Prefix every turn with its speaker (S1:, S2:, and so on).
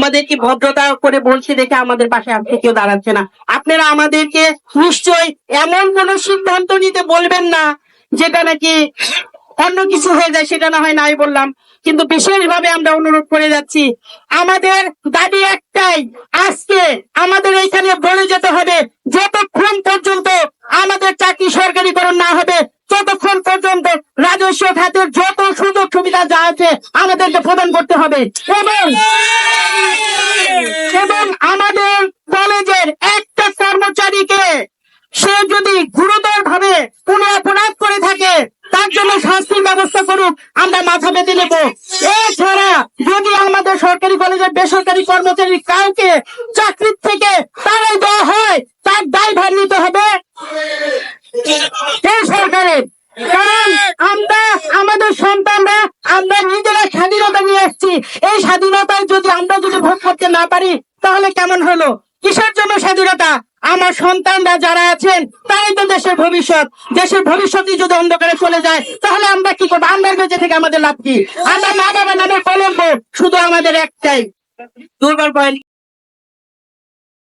S1: আমাদেরকে ভদ্রতা করে বলছে দেখে আমাদের পাশে আর কেউ দাঁড়াচ্ছে না। আপনারা আমাদেরকে নিশ্চয়ই এমন কোন সিদ্ধান্ত নিতে বলবেন না যেটা নাকি অন্য কিছু হয়ে যায়, সেটা না হয় নাই বললাম, কিন্তু বিশেষভাবে আমরা অনুরোধ করে যাচ্ছি, আমাদের দাবি একটাই, আজকে আমাদের এখানে বলে যেতে হবে যতক্ষণ পর্যন্ত আমাদের চাকরি সরকারিকরণ না হবে ততক্ষণ পর্যন্ত রাজস্ব খাতের যত সুযোগ সুবিধা যা আছে আমাদেরকে প্রদান করতে হবে। এবং আমাদের কলেজের একটা কর্মচারীকে সে যদি গুরুতর ভাবে কোনো অপরাধ করে থাকে তার জন্য শাস্তির ব্যবস্থা করুক, আমরা মাথা পেতে নেব। এছাড়া যদি আমাদের সরকারি কলেজের বেসরকারি কর্মচারী কাউকে চাকরির থেকে তাড়াই দেওয়া হয় তার দায়ভার নিতে হবে এই সরকারের। কারণ আমরা আমাদের সন্তানরা আমরা নিজেরা স্বাধীনতা নিয়ে এসেছি, এই স্বাধীনতায় যদি আমরা ভোগ করতে না পারি তাহলে কেমন হলো? কিসের জন্য স্বাধীনতা? আমার সন্তানরা যারা আছেন তারাই তো দেশের ভবিষ্যৎ। দেশের ভবিষ্যৎই যদি অন্ধকারে চলে যায় তাহলে আমরা কি করবো? আমরা বেঁচে থেকে আমাদের লাভ কি? আমরা মা বাবা নামে কলঙ্ক, শুধু আমাদের একটাই দুর্বল পয়েন্ট।